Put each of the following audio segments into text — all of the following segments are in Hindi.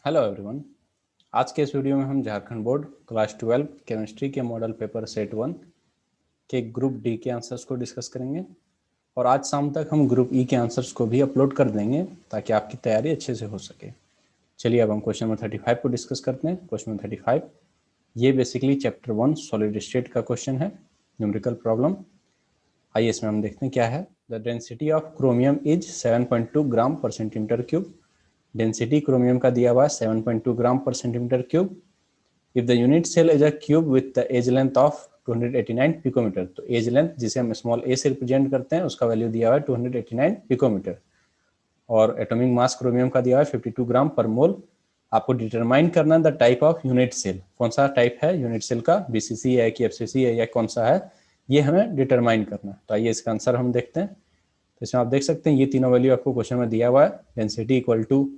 Hello everyone. आज के इस वीडियो में हम झारखंड बोर्ड क्लास 12 केमिस्ट्री के मॉडल पेपर सेट 1 के ग्रुप डी के आंसर्स को डिस्कस करेंगे और आज शाम तक हम ग्रुप ई के आंसर्स को भी अपलोड कर देंगे ताकि आपकी तैयारी अच्छे से हो सके। चलिए अब हम क्वेश्चन नंबर 35 को डिस्कस करते हैं। क्वेश्चन नंबर 35 ये बेसिकली चैप्टर 1 सॉलिड स्टेट का क्वेश्चन है, न्यूमेरिकल प्रॉब्लम। आइए इसमें हम देखते हैं क्या है। The density of chromium is 7.2 gram पर सेंटीमीटर क्यूब। डेंसिटी क्रोमियम का दिया हुआ है 7.2 ग्राम पर centimetre cube. If the unit cell is a cube with the edge length of 289 picometre, तो एज लेंथ जिसे हम स्मॉल ए से रिप्रेजेंट करते हैं उसका वैल्यू दिया हुआ है 289 पिकोमीटर। और एटॉमिक मास क्रोमियम का दिया हुआ है 52 ग्राम पर मोल। आपको डिटरमाइन करना है the type of unit cell, कौन सा टाइप है यूनिट सेल का, बीसीसी है कि एफसीसी है या कौन सा है, ये हमें डिटरमाइन करना है। तो आइए इसका आंसर हम देखते हैं। तो इसमें आप देख सकते हैं ये तीनों वैल्यू आपको क्वेश्चन में दिया हुआ है। डेंसिटी इक्वल टू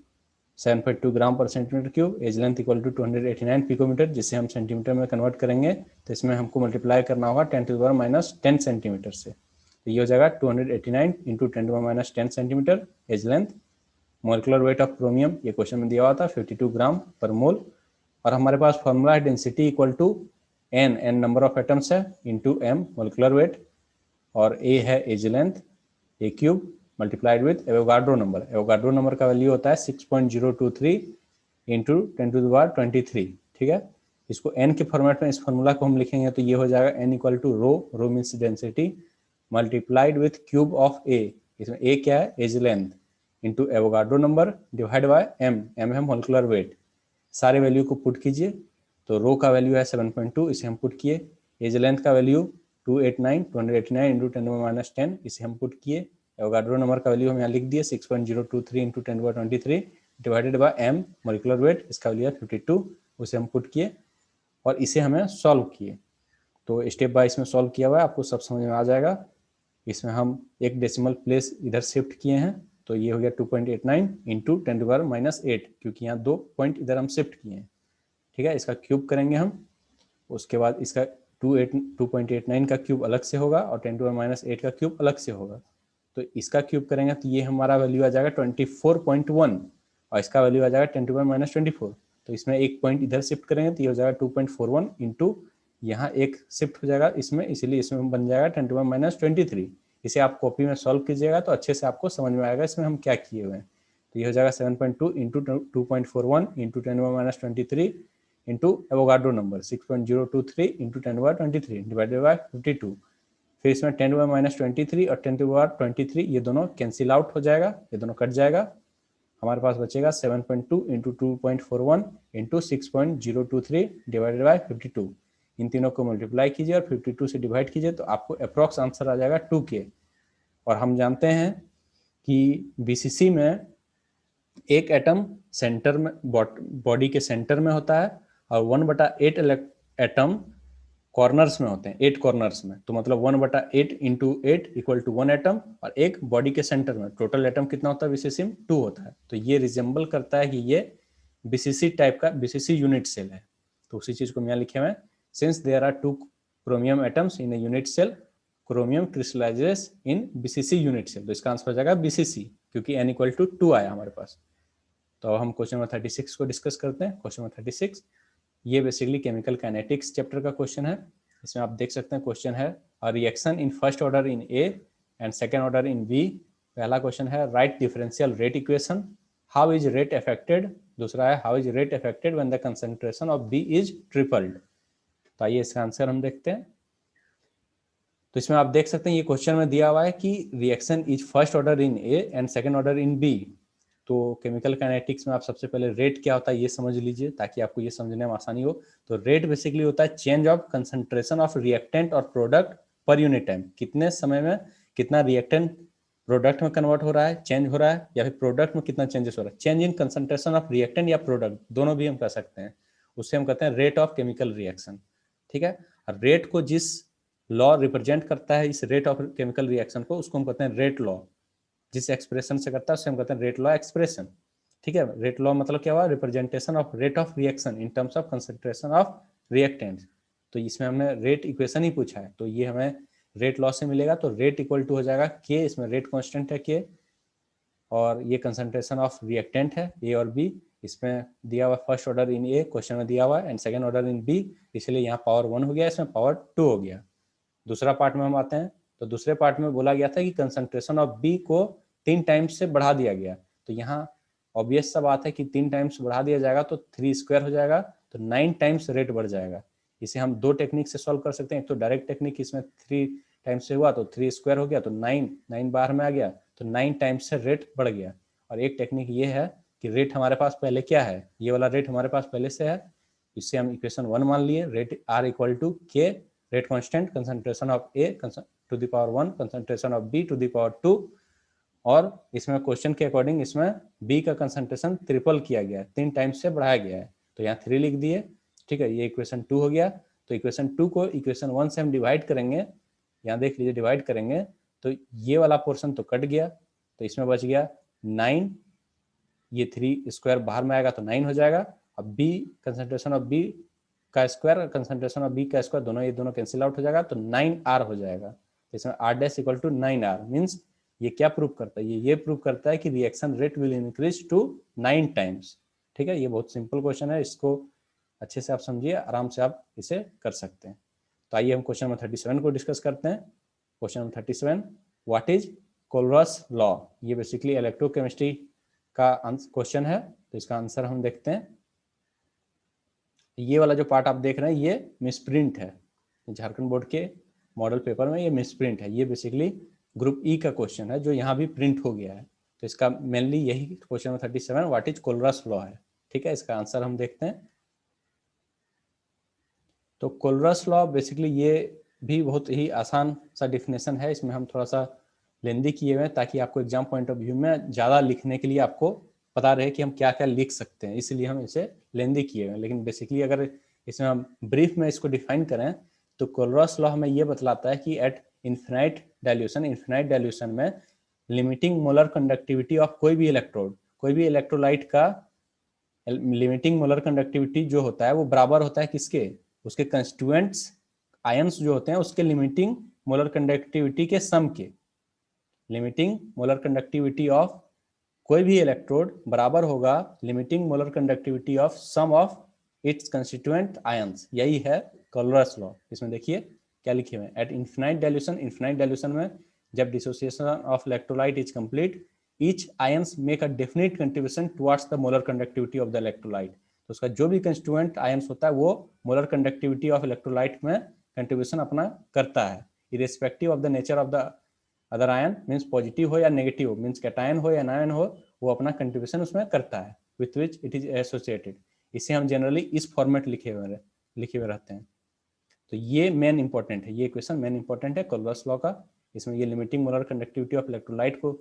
7.2 ग्राम पर centimetre cube, edge length equal to 289 picometre, जिसे हम सेंटीमीटर में कन्वर्ट करेंगे तो इसमें हमको मल्टीप्लाई करना होगा 10⁻⁻10 सेंटीमीटर से। तो ये हो जाएगा 289 into 10⁻⁻10 centimetre edge length. Molecular weight of chromium ये क्वेश्चन में दिया हुआ था 52 ग्राम पर मोल। और हमारे पास फॉर्मूला है density equal to N number of atoms है इंटू एम मोलिकुलर वेट, और ए है edge length A cube multiplied with Avogadro number. Avogadro number का वैल्यू होता है 6.023 इंटू 10⁻23। ठीक है, इसको एन के फॉर्मेट में इस फॉर्मूला को हम लिखेंगे तो ये हो जाएगा N equal to rho means density multiplied with cube of a, इसमें ए क्या है edge length, into Avogadro number divide by M है मोलिकुलर वेट। सारे वैल्यू को पुट कीजिए तो रो का वैल्यू है 7.2, इसे हम पुट किए। एज लेंथ का वैल्यू 289 इंटू 10⁻10, इसे हम पुट किए। एवोगाड्रो नंबर का वैल्यू हम यहाँ लिख दिए 6.023 into 10⁻23 divided by M molecular weight, इसका वैल्यू है 52, उसे हम पुट किए और इसे हमें सॉल्व किए। तो स्टेप बाय इसमें सॉल्व किया हुआ है, आपको सब समझ में आ जाएगा। इसमें हम एक डेसिमल प्लेस इधर शिफ्ट किए हैं तो ये हो गया 2.89 इंटू 10⁻⁻8, क्योंकि यहाँ 2 पॉइंट इधर हम शिफ्ट किए हैं। ठीक है, इसका क्यूब करेंगे हम, उसके बाद इसका 2.89 का क्यूब अलग से होगा और 10⁻⁻8 का क्यूब अलग से होगा। तो इसका क्यूब करेंगे तो ये हमारा वैल्यू आ जाएगा 24.1 और इसका वैल्यू आ जाएगा 10⁻⁻24। तो इसमें एक पॉइंट इधर शिफ्ट करेंगे तो ये हो जाएगा 2.41 इंटू यहाँ एक शिफ्ट हो जाएगा इसमें, इसीलिए इसमें बन जाएगा 10⁻⁻23। इसे आप कॉपी में सॉल्व कीजिएगा तो अच्छे से आपको समझ में आएगा इसमें हम क्या किए हुए हैं। तो ये हो जाएगा 7.2 into 2.41 into 10⁻⁻23 into Avogadro number 6.023 into 10⁻23 divided bye 52। फिर इसमें 10⁻⁻23 और 10⁻23 ये दोनों कैंसिल आउट हो जाएगा, ये दोनों कट जाएगा। हमारे पास बचेगा 7.2 इंटू 2.41 इंटू 6.023 डिवाइडेड बाय 52। इन तीनों को मल्टीप्लाई कीजिए और 52 से डिवाइड कीजिए तो आपको अप्रॉक्स आंसर आ जाएगा 2K। और हम जानते हैं कि बीसीसी में एक एटम सेंटर में बॉडी के सेंटर में होता है और 1/8 एटम कॉर्नर्स में होते हैं, 8 कॉर्नर्स में। तो मतलब 1/8 इंटू 8 इक्वल टू 1 एटम, और एक बॉडी के सेंटर में टोटल एटम कितना होता है बीसीसी में 2 होता है। तो ये रिजेंबल करता है कि ये बीसीसी टाइप का बीसीसी यूनिट सेल है। तो उसी चीज को मैं यहाँ लिखे हुए, since there are 2 chromium atoms in a unit cell, chromium crystallises in BCC unit cell. तो इसका आंसर हो जाएगा बीसीसी, क्योंकि n इक्वल टू 2 आया हमारे पास। तो हम क्वेश्चन नंबर 36 को डिस्कस करते हैं। क्वेश्चन नंबर 36 ये बेसिकली केमिकल काइनेटिक्स चैप्टर का क्वेश्चन है। इसमें आप देख सकते हैं क्वेश्चन है a reaction in first order in A and second order in B. पहला क्वेश्चन है write differential rate equation, how is rate affected. दूसरा है how is rate affected when the concentration of B is tripled. तो आइए इसका आंसर हम देखते हैं। तो इसमें आप देख सकते हैं ये क्वेश्चन में दिया हुआ है कि reaction is first order in A and second order in B. तो केमिकल काइनेटिक्स में आप सबसे पहले रेट क्या होता है ये समझ लीजिए ताकि आपको ये समझने में आसानी हो। तो रेट बेसिकली होता है change of concentration of reactant और प्रोडक्ट पर यूनिट टाइम। कितने समय में कितना रिएक्टेंट प्रोडक्ट में कन्वर्ट हो रहा है, चेंज हो रहा है, या फिर प्रोडक्ट में कितना चेंजेस हो रहा है। Change in concentration of reactant या प्रोडक्ट दोनों भी हम कह सकते हैं, उससे हम कहते हैं रेट ऑफ केमिकल रिएक्शन। ठीक है, और रेट को जिस लॉ रिप्रेजेंट करता है इस रेट ऑफ केमिकल रिएक्शन को, उसको हम कहते हैं रेट लॉ। जिस एक्सप्रेशन से करता है उससे हम कहते हैं रेट लॉ एक्सप्रेशन। ठीक है, रेट लॉ मतलब क्या हुआ, representation of rate of reaction in terms of concentration of reactants. तो इसमें हमने रेट इक्वेशन ही पूछा है तो ये हमें रेट लॉ से मिलेगा। तो रेट इक्वल टू हो जाएगा के, इसमें रेट कांस्टेंट है के, और ये कंसंट्रेशन ऑफ रिएक्टेंट है ए और बी, इसमें दिया हुआ first order in A question में दिया हुआ है and second order in B, इसलिए यहाँ पावर 1 हो गया, इसमें पावर 2 हो गया। दूसरा पार्ट में हम आते हैं, तो दूसरे पार्ट में बोला गया था कि कंसंट्रेशन ऑफ बी को 3 टाइम्स से बढ़ा दिया गया। तो यहाँ ऑब्वियस सा बात है कि 3 टाइम्स बढ़ा दिया जाएगा तो 3 स्क्वायर हो जाएगा, तो 9 टाइम्स रेट बढ़ जाएगा। इसे हम 2 टेक्निक से सॉल्व कर सकते हैं। एक तो डायरेक्ट टेक्निक, इसमें 3 टाइम्स से हुआ तो 3 स्क्वायर हो गया, तो 9 बाहर में आ गया, तो 9 टाइम्स से रेट बढ़ गया। और एक टेक्निक ये है कि रेट हमारे पास पहले क्या है, ये वाला रेट हमारे पास पहले से है, इससे हम इक्वेशन 1 मान लिए, rate R equal to k rate constant concentration of A to the power 1 concentration of B to the power 2, और इसमें क्वेश्चन के अकॉर्डिंग इसमें बी का कंसंट्रेशन ट्रिपल किया गया है, 3 टाइम्स से बढ़ाया गया है, तो यहाँ 3 लिख दिए। ठीक है, ये इक्वेशन 2 हो गया। तो इक्वेशन 2 को इक्वेशन 1 से हम डिवाइड करेंगे, यहाँ देख लीजिए डिवाइड करेंगे तो ये वाला पोर्शन तो कट गया, तो इसमें बच गया 9, ये 3 स्क्वायर बाहर में आएगा तो 9 हो जाएगा। अब बी कंसंट्रेशन ऑफ बी का स्क्वायर कंसंट्रेशन ऑफ बी का स्क्वायर दोनों ये दोनों कैंसिल आउट हो जाएगा, तो 9r हो जाएगा। तो इसमें r dash equal to 9r means ये क्या प्रूव करता है, ये प्रूव करता है कि reaction rate will increase to 9 times. ठीक है, ये बहुत सिंपल क्वेश्चन है, इसको अच्छे से आप समझिए, आराम से आप इसे कर सकते हैं। तो आइए हम क्वेश्चन नंबर 37 को डिस्कस करते हैं। Question number 37, what is Kohlrausch law. ये बेसिकली इलेक्ट्रोकेमिस्ट्री का क्वेश्चन है, तो इसका आंसर हम देखते हैं। ये वाला जो पार्ट आप देख रहे हैं ये मिसप्रिंट है, झारखंड बोर्ड के मॉडल पेपर में ये मिसप्रिंट है। ये बेसिकली ग्रुप ई का क्वेश्चन है जो यहाँ भी प्रिंट हो गया है, तो इसका मेनली यही question number 37 what is Kohlrausch law है। ठीक है, इसका आंसर हम देखते हैं। तो कोलरस लॉ बेसिकली ये भी बहुत ही आसान सा डिफिनेशन है, इसमें हम थोड़ा सा लेंदी किए हुए हैं ताकि आपको एग्जाम पॉइंट ऑफ व्यू में ज़्यादा लिखने के लिए आपको पता रहे कि हम क्या क्या लिख सकते हैं, इसलिए हम इसे लेंदी किए हुए हैं। लेकिन बेसिकली अगर इसमें हम ब्रीफ में इसको डिफाइन करें तो कोलरस लॉ हमें ये बतलाता है कि एट इन्फिनाइट डाइल्यूशन में लिमिटिंग मोलर कंडक्टिविटी ऑफ कोई भी इलेक्ट्रोलाइट का लिमिटिंग मोलर कंडक्टिविटी जो होता है वो बराबर होता है किसके, उसके कंस्टिट्यूएंट्स आयंस जो होते हैं उसके लिमिटिंग मोलर कंडक्टिविटी के सम के। लिमिटिंग मोलर कंडक्टिविटी ऑफ कोई भी इलेक्ट्रोड बराबर होगा limiting molar conductivity of sum of its constituent ions, यही है कोलरस लॉ। इसमें देखिए क्या लिखे हुए हैं, एट इन्फिनाइट डाइल्यूशन में जब dissociation of electrolyte is complete each ions make a definite contribution towards the molar conductivity of the electrolyte. तो उसका जो भी कंस्टिट्यूएंट आयंस होता है वो मोलर कंडक्टिविटी ऑफ इलेक्ट्रोलाइट में कंट्रीब्यूशन अपना करता है, irrespective of the nature of the other ion, means positive हो या नेगेटिव हो, मीन्स कैटायन हो या एनायन हो, वो अपना कंट्रीब्यूशन उसमें करता है with which it is associated. इसे हम जनरली इस फॉर्मेट लिखे हुए रहते हैं। तो ये मेन इंपॉर्टेंट है, ये क्वेश्चन मेन इंपॉर्टेंट है कोलरस लॉ का। इसमें ये limiting molar conductivity of electrolyte को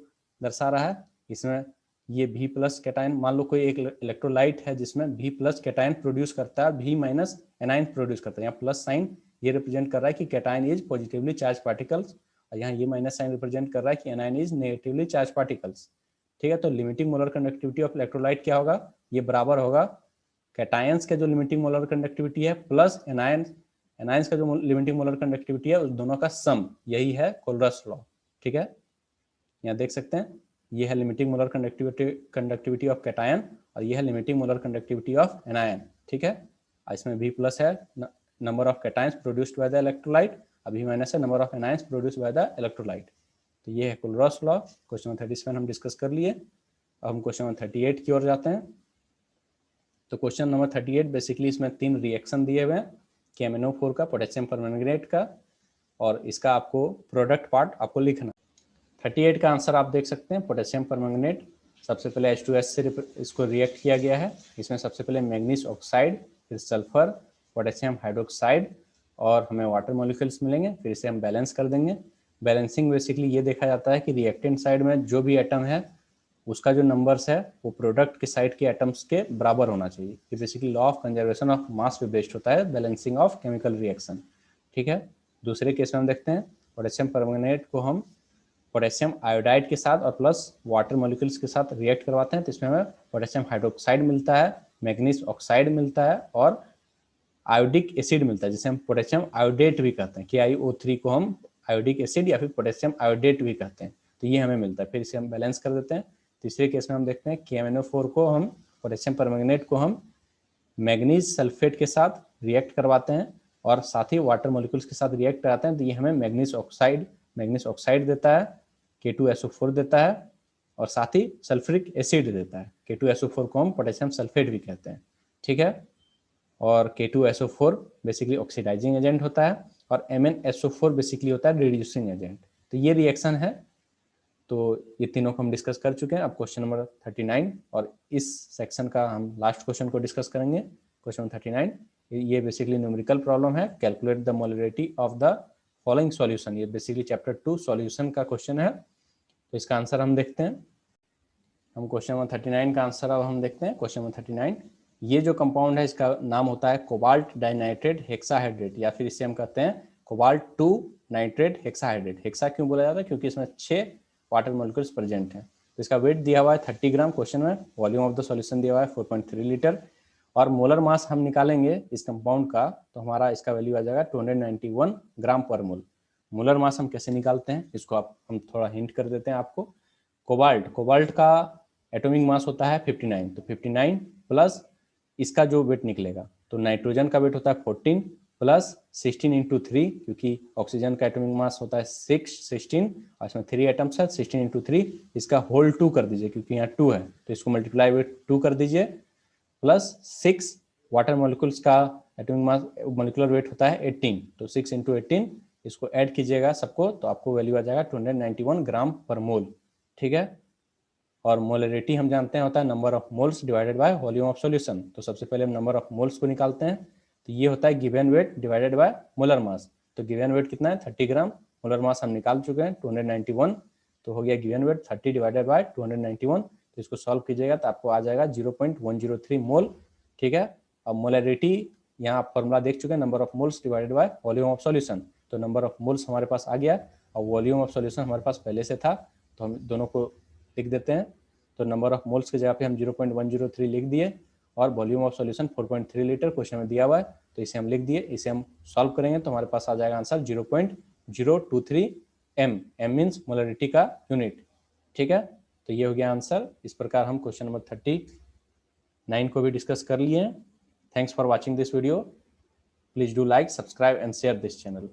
दर्शा रहा है। इसमें ये V प्लस कैटायन, मान लो कोई एक इलेक्ट्रोलाइट है जिसमें V प्लस कैटायन प्रोड्यूस करता है, V माइनस एनायन प्रोड्यूस करता है। यहाँ प्लस साइन ये रिप्रेजेंट कर रहा है कि cation is positively charge particles, और यहाँ ये माइनस साइन रिप्रेजेंट कर रहा है कि anion is negatively charge particles. ठीक है, तो limiting molar conductivity of electrolyte क्या होगा, ये बराबर होगा कैटायंस का जो लिमिटिंग मोलर कंडक्टिविटी है प्लस एनायंस का जो लिमिटिंग मोलर कंडक्टिविटी है उस दोनों का सम, यही है कोलरस लॉ। ठीक है, यहाँ देख सकते हैं ये है limiting molar conductivity of cation और ये है limiting molar conductivity of anion. ठीक है, इसमें V प्लस है number of cations produced by the electrolyte, अभी माइनस है number of anions produced by the electrolyte. तो ये है कोलरस लॉ। क्वेश्चन नंबर 37 हम डिस्कस कर लिए। अब हम क्वेश्चन नंबर 38 की ओर जाते हैं। तो क्वेश्चन नंबर 38 बेसिकली इसमें 3 रिएक्शन दिए हुए हैं, KMnO4 का, पोटेशियम परमैंगनेट का, और इसका आपको प्रोडक्ट पार्ट आपको लिखना। 38 का आंसर आप देख सकते हैं, पोटेशियम परमैंगनेट सबसे पहले H2S से इसको रिएक्ट किया गया है। इसमें सबसे पहले मैग्नीज ऑक्साइड, फिर सल्फर, पोटेशियम हाइड्रोक्साइड और हमें वाटर मॉलिक्यूल्स मिलेंगे, फिर इसे हम बैलेंस कर देंगे। बैलेंसिंग बेसिकली ये देखा जाता है कि रिएक्टेंट साइड में जो भी एटम है उसका जो नंबर्स है वो प्रोडक्ट के साइड के एटम्स के बराबर होना चाहिए। ये basically law of conservation of mass पे बेस्ड होता है बैलेंसिंग ऑफ केमिकल रिएक्शन। ठीक है, दूसरे केस में हम देखते हैं पोटेशियम परमैंगनेट को हम पोटेशियम आयोडाइड के साथ और प्लस वाटर मॉलिक्यूल्स के साथ रिएक्ट करवाते हैं, तो इसमें हमें पोटेशियम हाइड्रोक्साइड मिलता है, मैग्नीज ऑक्साइड मिलता है और आयोडिक एसिड मिलता है जिसे हम पोटेशियम आयोडेट भी कहते हैं। KiO3 को हम आयोडिक एसिड या फिर पोटेशियम आयोडेट भी कहते हैं। तो ये हमें मिलता है, फिर इसे हम बैलेंस कर देते हैं। तीसरे केस में हम देखते हैं KMnO4 को हम पोटेशियम परमैंगनेट को हम मैग्नीज सल्फेट के साथ रिएक्ट करवाते हैं और साथ ही वाटर मॉलिक्यूल्स के साथ रिएक्ट कराते हैं, तो ये हमें मैग्नीज ऑक्साइड देता है, K2SO4 देता है और साथ ही सल्फ्यूरिक एसिड देता है। K2SO4 को हम पोटेशियम सल्फेट भी कहते हैं, ठीक है। और K2SO4 बेसिकली ऑक्सीडाइजिंग एजेंट होता है और MnSO4 बेसिकली होता है रिड्यूसिंग एजेंट। तो ये रिएक्शन है, तो ये तीनों को हम डिस्कस कर चुके हैं। अब क्वेश्चन नंबर 39 और इस सेक्शन का हम लास्ट क्वेश्चन को डिस्कस करेंगे। क्वेश्चन 39 ये बेसिकली न्यूमेरिकल प्रॉब्लम है। Calculate the molarity of the following solution. ये बेसिकली चैप्टर 2 सॉल्यूशन का क्वेश्चन है। तो इसका आंसर हम देखते हैं। हम क्वेश्चन नंबर 39 का आंसर अब हम देखते हैं। क्वेश्चन नंबर 39, ये जो कंपाउंड है इसका नाम होता है कोबाल्ट डाइनाइट्रेट हेक्साहाइड्रेट, या फिर इसे हम कहते हैं कोबाल्ट 2 नाइट्रेट हेक्साहाइड्रेट। हेक्सा क्यों बोला जाता है? क्योंकि इसमें 6 वाटर मॉलिक्यूल्स प्रेजेंट हैं। तो इसका वेट दिया हुआ है 30 ग्राम क्वेश्चन में। वॉल्यूम ऑफ द सॉल्यूशन दिया हुआ है 4.3 लीटर और मोलर मास हम निकालेंगे इस कंपाउंड का, तो हमारा इसका वैल्यू आ जाएगा 291 ग्राम पर मोल। मोलर मास हम कैसे निकालते हैं इसको हम थोड़ा हिंट कर देते हैं आपको। कोबाल्ट का एटॉमिक मास होता है 59, तो 59 प्लस इसका जो वेट निकलेगा, तो नाइट्रोजन का वेट होता है 14 प्लस 16 इंटू 3, क्योंकि ऑक्सीजन का एटॉमिक मास होता है 16 और इसमें 3 एटम्स है। 16 इंटू 3 इसका होल 2 कर दीजिए, क्योंकि यहाँ 2 है तो इसको मल्टीप्लाई विथ 2 कर दीजिए, प्लस 6 वाटर मॉलिक्यूल्स का एटॉमिक मास मॉलिक्यूलर वेट होता है 18, तो 6 इंटू 18 इसको ऐड कीजिएगा सबको, तो आपको वैल्यू आ जाएगा 291 ग्राम पर मोल, ठीक है। और मोलरिटी हम जानते हैं होता है number of moles divided by volume of solution. तो सबसे पहले हम नंबर ऑफ मोल्स को निकालते हैं, तो ये होता है given weight divided by molar mass. तो गिवन वेट कितना है 30 ग्राम, मोलर मास हम निकाल चुके हैं 291, तो हो गया गिवन वेट 30 डिवाइडेड बाय 291। तो इसको सॉल्व कीजिएगा तो आपको आ जाएगा 0.103 मोल, ठीक है। अब मोलरिटी यहाँ आप फॉर्मूला देख चुके हैं, number of moles divided by volume of solution. तो नंबर ऑफ मोल्स हमारे पास आ गया और वॉल्यूम ऑफ सॉल्यूशन हमारे पास पहले से था, तो हम दोनों को लिख देते हैं। तो नंबर ऑफ मोल्स की जगह पे हम 0.103 लिख दिए और volume of solution 4.3 litre question में दिया हुआ है, तो इसे हम लिख दिए। इसे हम सॉल्व करेंगे तो हमारे पास आ जाएगा answer 0.023 m। m means molarity का यूनिट, ठीक है। तो ये हो गया आंसर। इस प्रकार हम क्वेश्चन नंबर 39 को भी डिस्कस कर लिए हैं। Thanks for watching this video. Please do like, subscribe and share this channel.